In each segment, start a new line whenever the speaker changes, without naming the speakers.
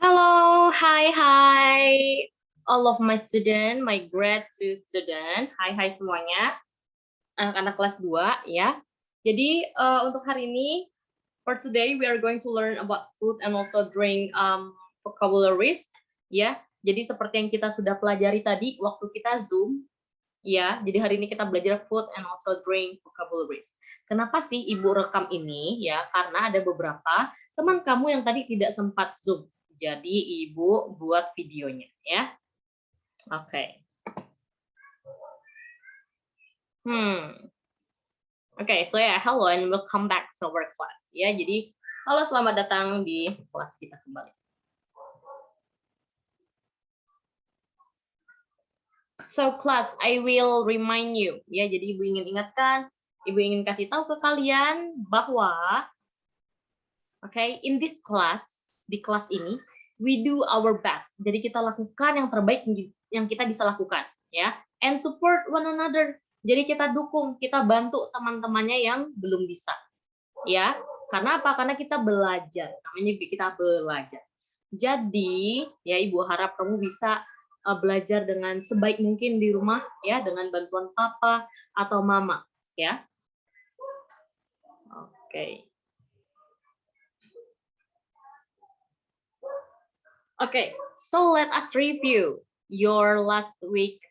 Hello, hi, all of my student, my grade 2 student. Hai semuanya, anak-anak kelas 2 ya. Jadi untuk hari ini, for today we are going to learn about food and also drink vocabularies ya. Jadi seperti yang kita sudah pelajari tadi waktu kita Zoom ya. Jadi hari ini kita belajar food and also drink vocabularies. Kenapa sih Ibu rekam ini ya? Karena ada beberapa teman kamu yang tadi tidak sempat Zoom. Jadi Ibu buat videonya ya. Oke. Oke, so ya, hello and welcome back to our class ya. Jadi halo, selamat datang di kelas kita kembali. So class, I will remind you ya. Jadi Ibu ingin ingatkan, Ibu ingin kasih tahu ke kalian bahwa in this class, di kelas ini we do our best. Jadi kita lakukan yang terbaik yang kita bisa lakukan ya. And support one another. Jadi kita dukung, kita bantu teman-temannya yang belum bisa. Ya. Karena apa? Karena kita belajar. Namanya kita belajar. Jadi, ya Ibu harap kamu bisa belajar dengan sebaik mungkin di rumah ya, dengan bantuan papa atau mama ya. Oke. Okay, so let us review your last week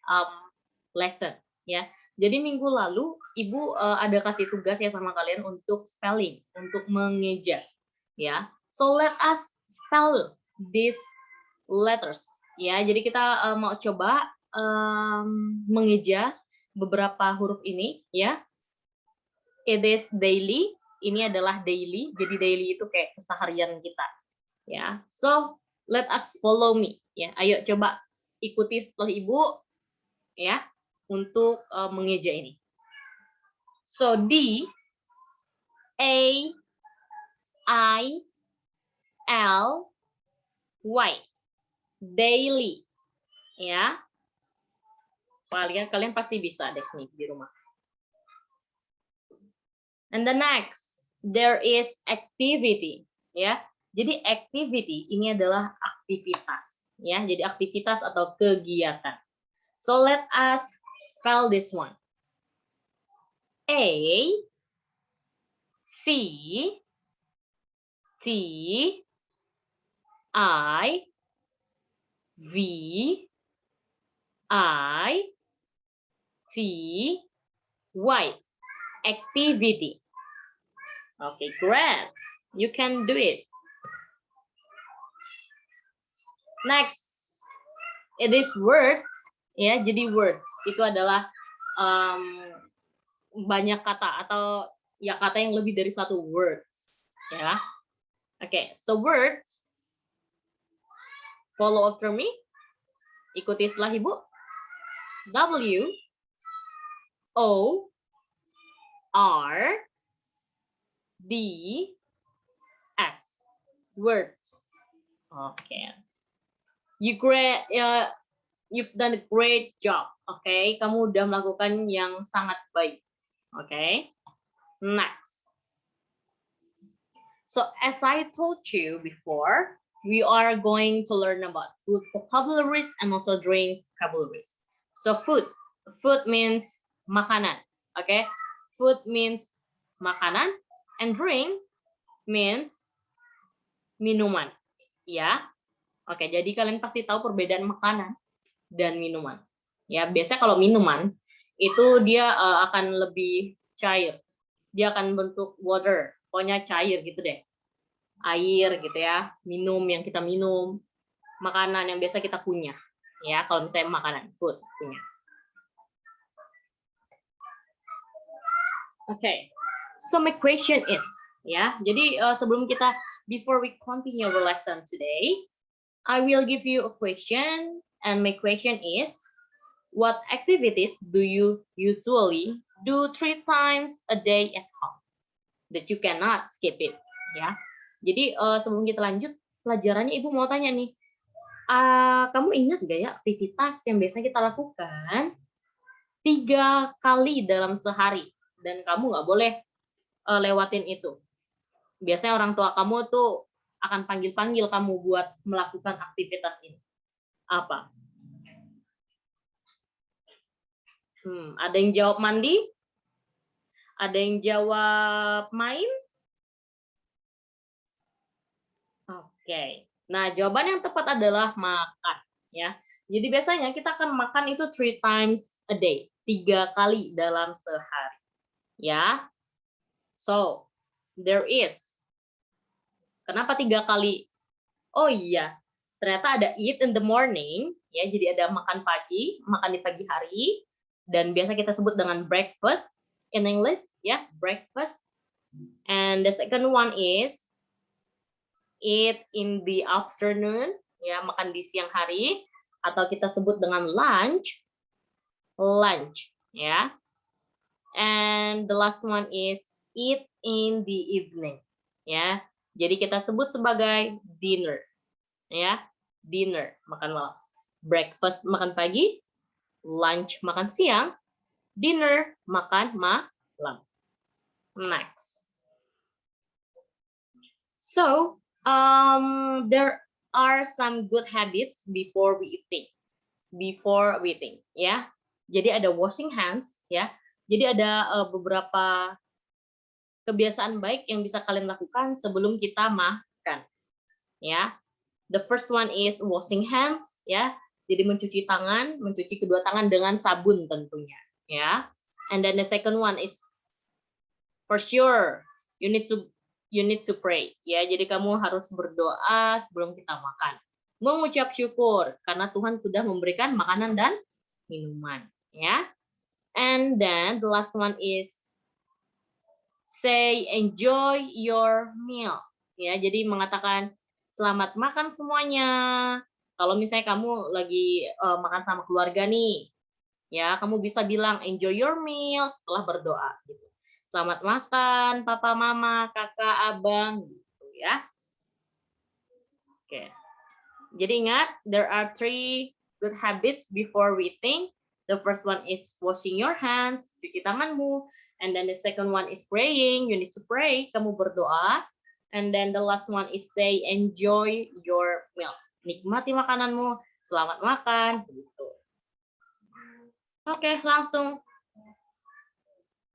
lesson ya. Jadi minggu lalu Ibu ada kasih tugas ya sama kalian untuk spelling, untuk mengeja ya. So let us spell these letters ya. Jadi kita mau coba mengeja beberapa huruf ini ya. It is daily, ini adalah daily. Jadi daily itu kayak keseharian kita ya. So let us follow me ya. Ayo coba ikuti setelah Ibu ya untuk mengeja ini. So D A I L Y, daily ya. Kalian pasti bisa deh nih di rumah. And the next, there is activity ya. Jadi activity ini adalah aktivitas ya. Jadi aktivitas atau kegiatan. So let us spell this one. A C T I V I T Y, activity. Okay, great. You can do it. Next, it is words ya. Jadi words itu adalah banyak kata atau ya kata yang lebih dari satu words ya. Oke, so words, follow after me, ikuti setelah Ibu. W O R D S, words. Okay. You've done a great job. Okay, kamu udah melakukan yang sangat baik. Okay. Next. So as I told you before, we are going to learn about food vocabularies and also drink vocabularies. So food means makanan. Okay, food means makanan, and drink means minuman. Ya. Oke, jadi kalian pasti tahu perbedaan makanan dan minuman. Ya, biasanya kalau minuman itu dia akan lebih cair. Dia akan bentuk water, pokoknya cair gitu deh. Air gitu ya, minum yang kita minum, makanan yang biasa kita punya. Ya, kalau misalnya makanan, food punya. Oke. So my question is, ya. Jadi sebelum kita before we continue the lesson today, I will give you a question, and my question is, what activities do you usually do 3 times a day at home that you cannot skip it? Ya, jadi sebelum kita lanjut pelajarannya, Ibu mau tanya nih, kamu ingat nggak ya aktivitas yang biasa kita lakukan 3 kali dalam sehari dan kamu nggak boleh lewatin itu? Biasanya orang tua kamu tuh akan panggil-panggil kamu buat melakukan aktivitas ini? Apa? Ada yang jawab mandi? Ada yang jawab main? Oke. Nah, jawaban yang tepat adalah makan, ya. Jadi biasanya kita akan makan itu 3 times a day, 3 kali dalam sehari, ya. So, there is. Kenapa 3 kali? Oh iya, ternyata ada eat in the morning, ya. Jadi ada makan pagi, makan di pagi hari, dan biasa kita sebut dengan breakfast in English, ya, breakfast. And the second one is eat in the afternoon, ya, makan di siang hari, atau kita sebut dengan lunch, ya. And the last one is eat in the evening, ya. Jadi kita sebut sebagai dinner, ya, dinner, makan malam. Breakfast makan pagi, lunch makan siang, dinner makan malam. Next. So, there are some good habits before we eating. Ya. Jadi ada washing hands, ya. Jadi ada beberapa kebiasaan baik yang bisa kalian lakukan sebelum kita makan, ya. The first one is washing hands, ya. Jadi mencuci tangan, mencuci kedua tangan dengan sabun tentunya, ya. And then the second one is for sure you need to pray, ya. Jadi kamu harus berdoa sebelum kita makan. Mengucap syukur karena Tuhan sudah memberikan makanan dan minuman, ya. And then the last one is say enjoy your meal, ya. Jadi mengatakan selamat makan semuanya. Kalau misalnya kamu lagi makan sama keluarga nih, ya, kamu bisa bilang enjoy your meal setelah berdoa gitu. Selamat makan papa, mama, kakak, abang gitu, ya. Oke. Jadi ingat, there are 3 good habits before we eating. The first one is washing your hands, cuci tanganmu. And then the second one is praying, you need to pray, kamu berdoa. And then the last one is say enjoy your meal. Nikmati makananmu, selamat makan, gitu. Oke, langsung.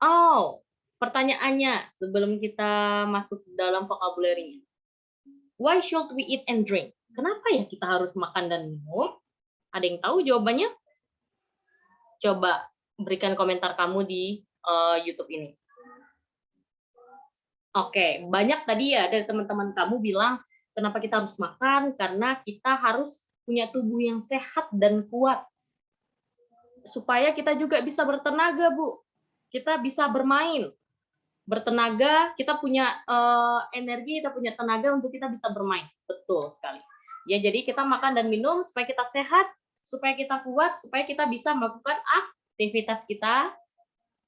Oh, pertanyaannya sebelum kita masuk dalam vocabulary-nya. Why should we eat and drink? Kenapa ya kita harus makan dan minum? Ada yang tahu jawabannya? Coba berikan komentar kamu di YouTube ini. Oke, banyak tadi ya dari teman-teman kamu bilang, kenapa kita harus makan? Karena kita harus punya tubuh yang sehat dan kuat. Supaya kita juga bisa bertenaga, Bu. Kita bisa bermain. Bertenaga, kita punya energi, kita punya tenaga untuk kita bisa bermain. Betul sekali. Ya, jadi kita makan dan minum supaya kita sehat, supaya kita kuat, supaya kita bisa melakukan aktivitas kita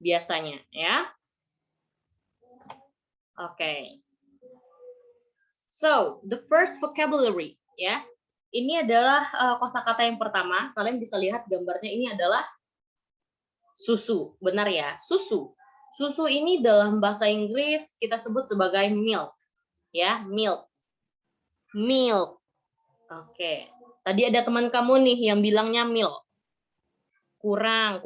biasanya, ya. Oke. So, the first vocabulary, ya. Ini adalah kosakata yang pertama. Kalian bisa lihat gambarnya, ini adalah susu. Benar ya? Susu. Susu ini dalam bahasa Inggris kita sebut sebagai milk. Ya, milk. Milk. Oke. Tadi ada teman kamu nih yang bilangnya milk. Kurang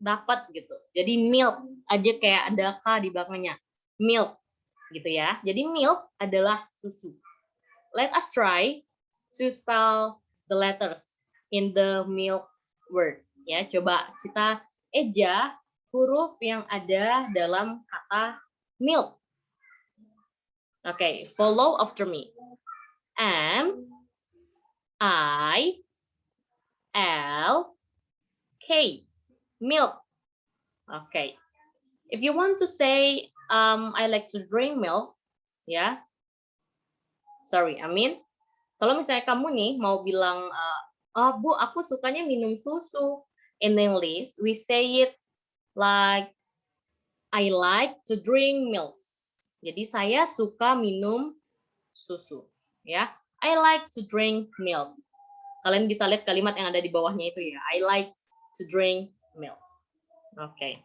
dapat gitu. Jadi milk aja kayak ada K di belakangnya. Milk gitu ya. Jadi milk adalah susu. Let us try to spell the letters in the milk word. Ya, coba kita eja huruf yang ada dalam kata milk. Oke, follow after me. M I L K, milk. Okay. If you want to say I like to drink milk, ya. Sorry, kalau misalnya kamu nih mau bilang oh Bu, aku sukanya minum susu. In English, we say it like I like to drink milk. Jadi saya suka minum susu, ya. I like to drink milk. Kalian bisa lihat kalimat yang ada di bawahnya itu ya. I like to drink milk. Okay.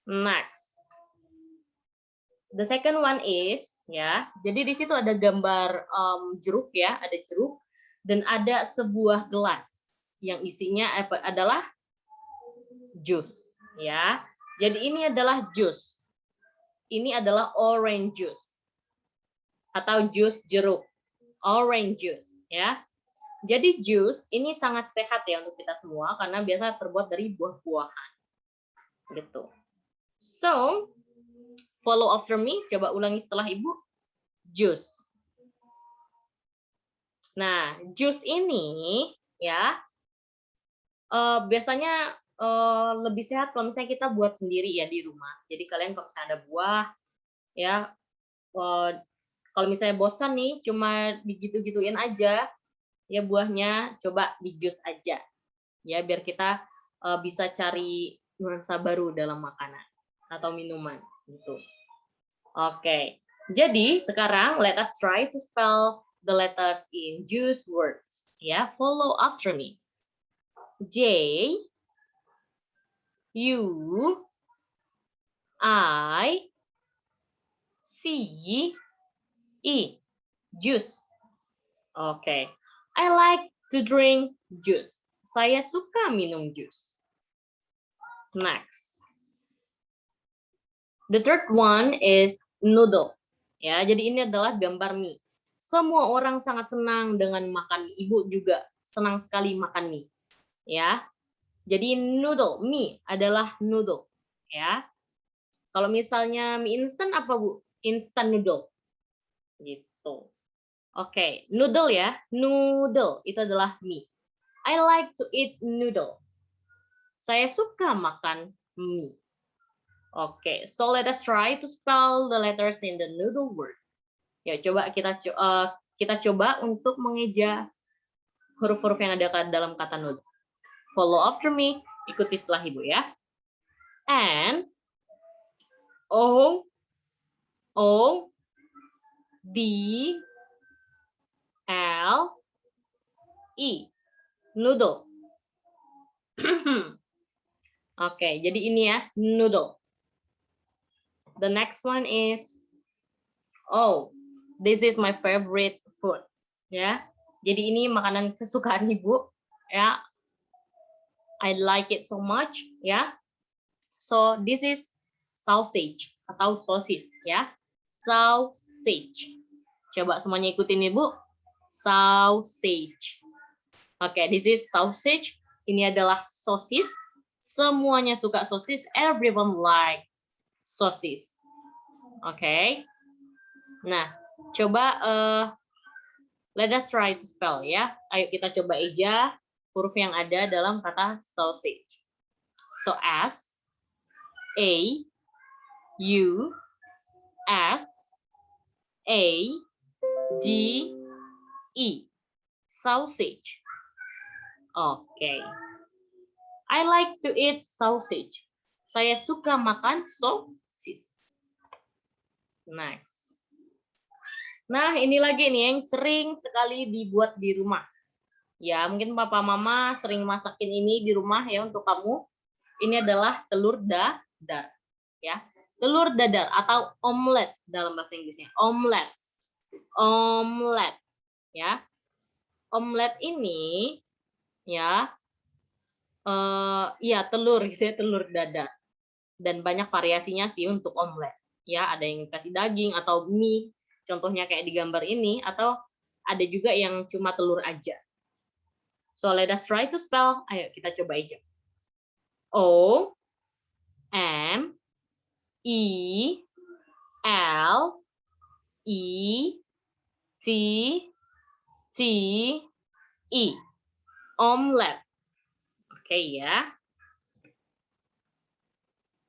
Next. The second one is Ya, jadi di situ ada gambar jeruk ya, ada jeruk dan ada sebuah gelas yang isinya adalah jus ya. Jadi ini adalah jus. Ini adalah orange juice atau jus jeruk. Orange juice ya. Jadi jus ini sangat sehat ya untuk kita semua karena biasa terbuat dari buah-buahan. Gitu. So, follow after me, coba ulangi setelah Ibu. Jus. Nah, jus ini ya biasanya lebih sehat kalau misalnya kita buat sendiri ya di rumah. Jadi kalian kalau misalnya ada buah ya kalau misalnya bosan nih cuma digitu-gituin aja ya buahnya, coba di jus aja ya biar kita bisa cari nuansa baru dalam makanan atau minuman gitu. Oke. Jadi sekarang let us try to spell the letters in juice words. Ya, follow after me. J U I C E. Juice. Oke. I like to drink juice. Saya suka minum jus. Next. The third one is noodle. Ya, jadi ini adalah gambar mie. Semua orang sangat senang dengan makan mie. Ibu juga senang sekali makan mie. Ya. Jadi noodle, mie adalah noodle, ya. Kalau misalnya mie instan apa, Bu? Instant noodle. Gitu. Oke, noodle ya. Noodle itu adalah mie. I like to eat noodle. Saya suka makan mie. Oke, so let us try to spell the letters in the noodle word. Ya, coba kita coba untuk mengeja huruf-huruf yang ada dalam kata noodle. Follow after me, ikuti setelah Ibu ya. N O O D L E, noodle. Oke, jadi ini ya, noodle. The next one is this is my favorite food. Ya, jadi ini makanan kesukaan Ibu. Ya, I like it so much. Ya, so this is sausage atau sosis. Ya, sausage. Coba semuanya ikutin Ibu. Sausage. Oke, this is sausage. Ini adalah sosis. Semuanya suka sosis. Everyone like sosis. Oke. Nah, coba let us try to spell ya. Ayo kita coba eja huruf yang ada dalam kata sausage. So S A U S A G E, sausage. Oke. I like to eat sausage. Saya suka makan sosis. Next. Nah, ini lagi nih yang sering sekali dibuat di rumah. Ya, mungkin papa mama sering masakin ini di rumah ya untuk kamu. Ini adalah telur dadar. Ya, telur dadar atau omelet dalam bahasa Inggrisnya. Omelet. Omelet. Ya. Omelet ini ya iya telur gitu ya, telur dadar. Dan banyak variasinya sih untuk omelet. Ya, ada yang kasih daging atau mie, contohnya kayak di gambar ini, atau ada juga yang cuma telur aja. So let us try to spell. Ayo kita coba aja. O M E L E T T E, omelet. Oke ya.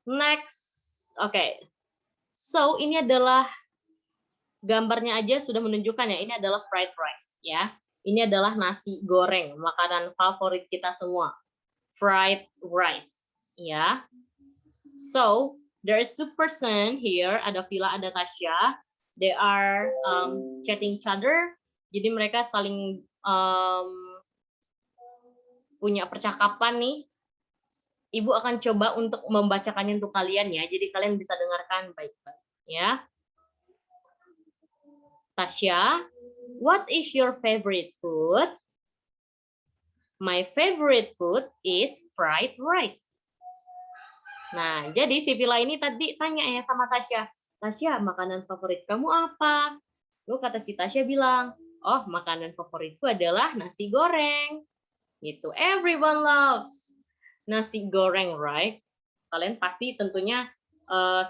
Next. Oke. So ini adalah gambarnya aja sudah menunjukkan ya, ini adalah fried rice ya. Ini adalah nasi goreng, makanan favorit kita semua. Fried rice ya. So there is two person here, ada Villa, ada Tasya. They are chatting each other. Jadi mereka saling punya percakapan nih. Ibu akan coba untuk membacakannya untuk kalian ya. Jadi kalian bisa dengarkan baik-baik ya. Tasya, what is your favorite food? My favorite food is fried rice. Nah, jadi si Villa ini tadi tanya ya sama Tasya, Tasya, makanan favorit kamu apa? Lalu kata si Tasya bilang, oh, makanan favoritku adalah nasi goreng. Gitu. Everyone loves nasi goreng, right? Kalian pasti tentunya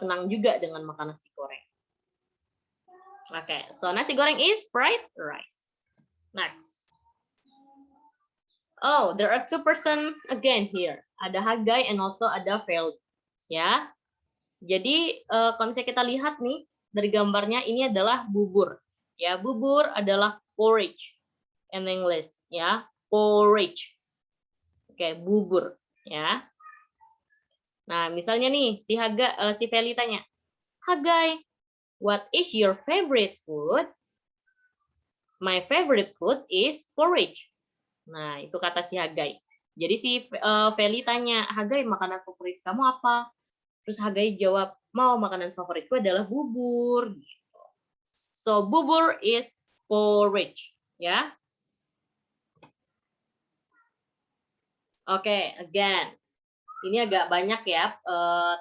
senang juga dengan makan nasi goreng. Okay, so nasi goreng is fried rice. Next. Oh, there are two person again here. Ada Hagai and also ada Feli. Ya. Jadi kalau misalnya kita lihat nih dari gambarnya ini adalah bubur. Ya, bubur adalah porridge in English, ya. Porridge. Oke, bubur, ya. Nah, misalnya nih si Feli tanya, Hagai, what is your favorite food? My favorite food is porridge. Nah, itu kata si Hagai. Jadi si Feli tanya, Hagai, makanan favorit kamu apa? Terus Hagai jawab, mau makanan favoritku adalah bubur. Gitu. So, bubur is porridge. Ya. Oke, again. Ini agak banyak ya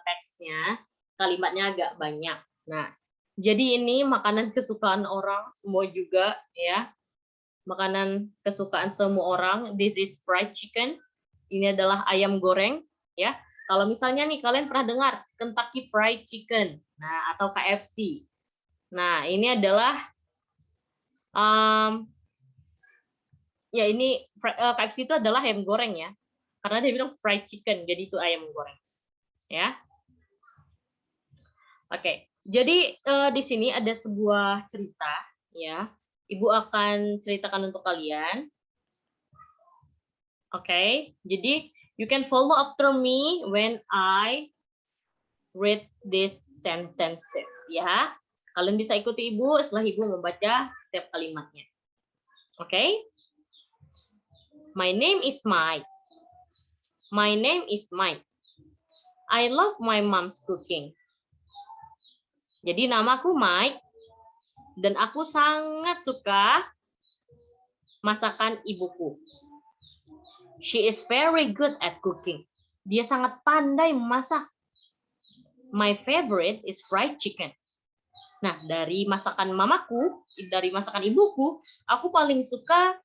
teksnya. Kalimatnya agak banyak. Nah, jadi ini makanan kesukaan orang semua juga ya. Makanan kesukaan semua orang. This is fried chicken. Ini adalah ayam goreng, ya. Kalau misalnya nih kalian pernah dengar Kentucky Fried Chicken, nah atau KFC. Nah ini adalah ya ini KFC itu adalah ayam goreng ya. Karena dia bilang fried chicken, jadi itu ayam goreng, ya. Oke, jadi di sini ada sebuah cerita, ya. Ibu akan ceritakan untuk kalian. Oke, jadi you can follow after me when I read these sentences, ya. Kalian bisa ikuti ibu setelah ibu membaca setiap kalimatnya. Oke? My name is Mike. My name is Mike. I love my mom's cooking. Jadi namaku Mike dan aku sangat suka masakan ibuku. She is very good at cooking. Dia sangat pandai memasak. My favorite is fried chicken. Nah, dari masakan mamaku, dari masakan ibuku, aku paling suka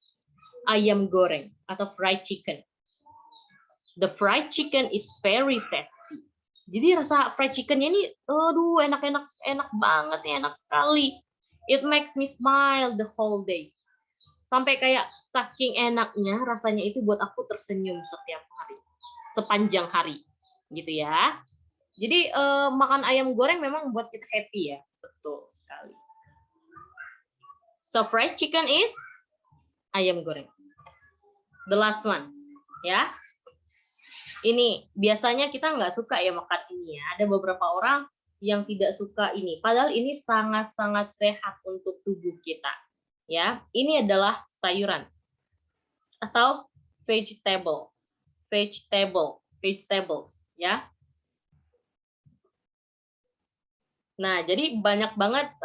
ayam goreng atau fried chicken. The fried chicken is very tasty. Jadi rasa fried chickennya ini, aduh, enak banget, enak sekali. It makes me smile the whole day. Sampai kayak saking enaknya rasanya itu buat aku tersenyum setiap hari, sepanjang hari, gitu ya. Jadi makan ayam goreng memang buat kita happy ya, betul sekali. So fried chicken is ayam goreng. The last one, ya. Ini biasanya kita nggak suka ya makan ini ya. Ada beberapa orang yang tidak suka ini. Padahal ini sangat-sangat sehat untuk tubuh kita. Ya, ini adalah sayuran atau vegetables, ya. Nah, jadi banyak banget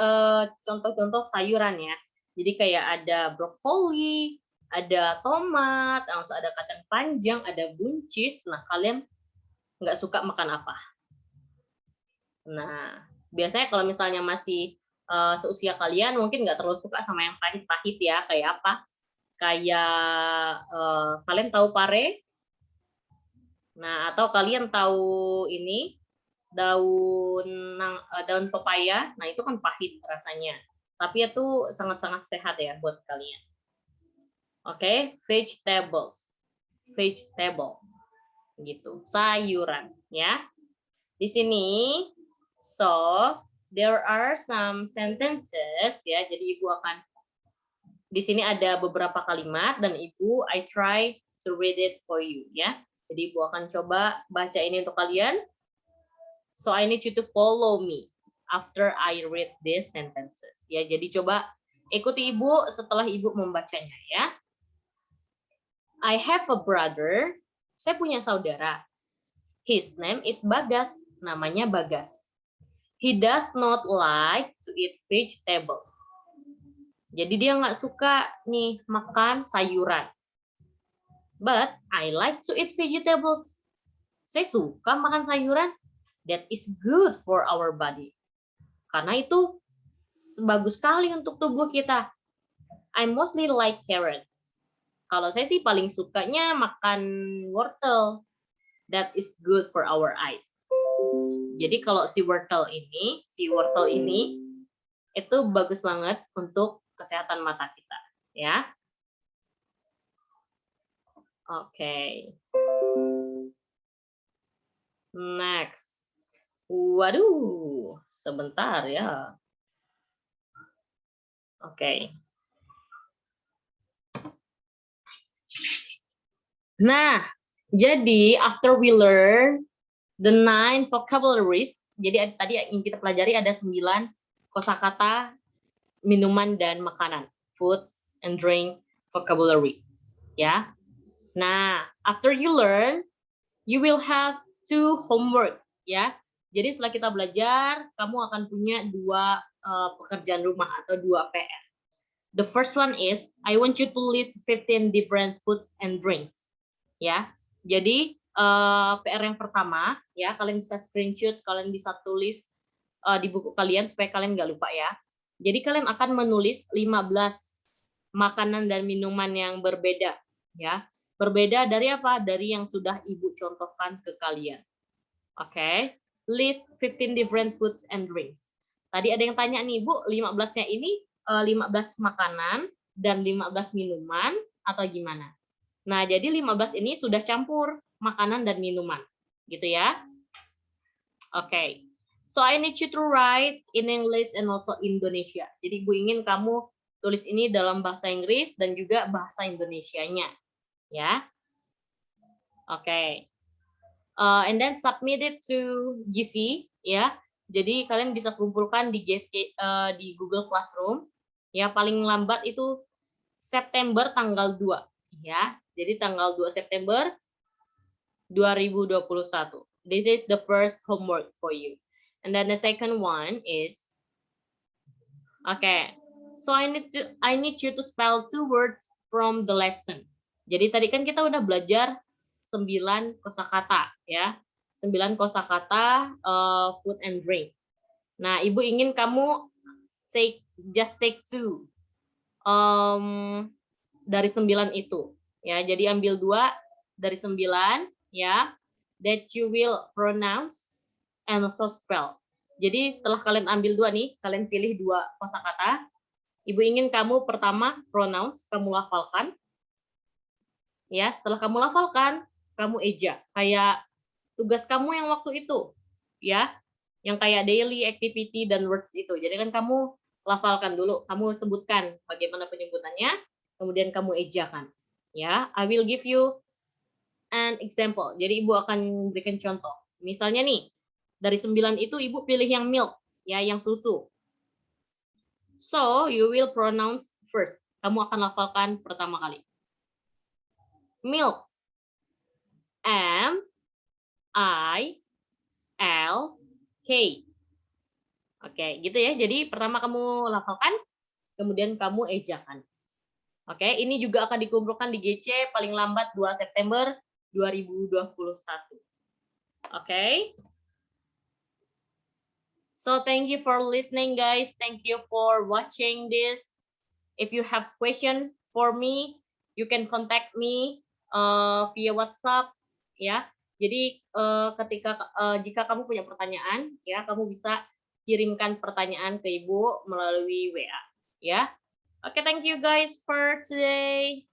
contoh-contoh sayuran ya. Jadi kayak ada brokoli, ada tomat, langsung ada kacang panjang, ada buncis. Nah, kalian nggak suka makan apa? Nah, biasanya kalau misalnya masih seusia kalian, mungkin nggak terlalu suka sama yang pahit-pahit ya. Kayak apa? Kayak kalian tahu pare? Nah, atau kalian tahu ini daun pepaya? Nah, itu kan pahit rasanya. Tapi itu sangat-sangat sehat ya buat kalian. Oke, vegetable, gitu, sayuran, ya. Di sini, so there are some sentences, ya. Jadi ibu akan di sini ada beberapa kalimat dan ibu I try to read it for you, ya. Jadi ibu akan coba baca ini untuk kalian. So I need you to follow me after I read these sentences, ya. Jadi coba ikuti ibu setelah ibu membacanya, ya. I have a brother. Saya punya saudara. His name is Bagas. Namanya Bagas. He does not like to eat vegetables. Jadi dia nggak suka nih makan sayuran. But I like to eat vegetables. Saya suka makan sayuran. That is good for our body. Karena itu bagus sekali untuk tubuh kita. I mostly like carrot. Kalau saya sih paling sukanya makan wortel. That is good for our eyes. Jadi kalau si wortel ini itu bagus banget untuk kesehatan mata kita, ya. Oke. Next. Waduh, sebentar ya. Oke. Nah, jadi after we learn the 9 vocabularies, jadi tadi yang kita pelajari ada 9 kosakata minuman dan makanan, food and drink vocabulary, ya. Nah, after you learn, you will have 2 homeworks, ya. Jadi setelah kita belajar, kamu akan punya 2 pekerjaan rumah atau 2 PR. The first one is, I want you to list 15 different foods and drinks. Ya, jadi PR yang pertama, ya kalian bisa screenshot, kalian bisa tulis di buku kalian supaya kalian nggak lupa ya. Jadi kalian akan menulis 15 makanan dan minuman yang berbeda, ya. Berbeda dari apa? Dari yang sudah Ibu contohkan ke kalian. Oke, list 15 different foods and drinks. Tadi ada yang tanya nih, Bu, 15-nya ini 15 makanan dan 15 minuman atau gimana? Nah, jadi 15 ini sudah campur makanan dan minuman, gitu ya. Oke. So I need you to write in English and also Indonesia. Jadi Ibu ingin kamu tulis ini dalam bahasa Inggris dan juga bahasa Indonesianya, ya. Oke. And then submit it to GC, ya. Jadi kalian bisa kumpulkan di GC, di Google Classroom, ya. Paling lambat itu September tanggal 2, ya. Jadi tanggal 2 September 2021. This is the first homework for you. And then the second one is, okay, so I need you to spell 2 words from the lesson. Jadi tadi kan kita udah belajar 9 kosakata, ya. 9 kosakata food and drink. Nah, Ibu ingin kamu just take 2 dari 9 itu. Ya, jadi ambil 2 dari 9, ya, that you will pronounce and also spell. Jadi setelah kalian ambil 2 nih, kalian pilih 2 kosakata. Ibu ingin kamu pertama pronounce, kamu lafalkan. Ya, setelah kamu lafalkan, kamu eja. Kayak tugas kamu yang waktu itu, ya, yang kayak daily activity dan words itu. Jadi kan kamu lafalkan dulu, kamu sebutkan bagaimana penyebutannya, kemudian kamu ejakan. Ya, I will give you an example. Jadi Ibu akan berikan contoh. Misalnya nih, dari 9 itu Ibu pilih yang milk, ya, yang susu. So, you will pronounce first. Kamu akan lafalkan pertama kali. Milk. M I L K. Oke, gitu ya. Jadi pertama kamu lafalkan, kemudian kamu ejakan. Oke, ini juga akan dikumpulkan di GC paling lambat 2 September 2021. Oke. So thank you for listening, guys. Thank you for watching this. If you have question for me, you can contact me via WhatsApp, ya. Jadi jika kamu punya pertanyaan, ya, kamu bisa kirimkan pertanyaan ke Ibu melalui WA, ya. Okay, thank you guys for today.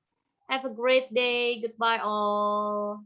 Have a great day. Goodbye all.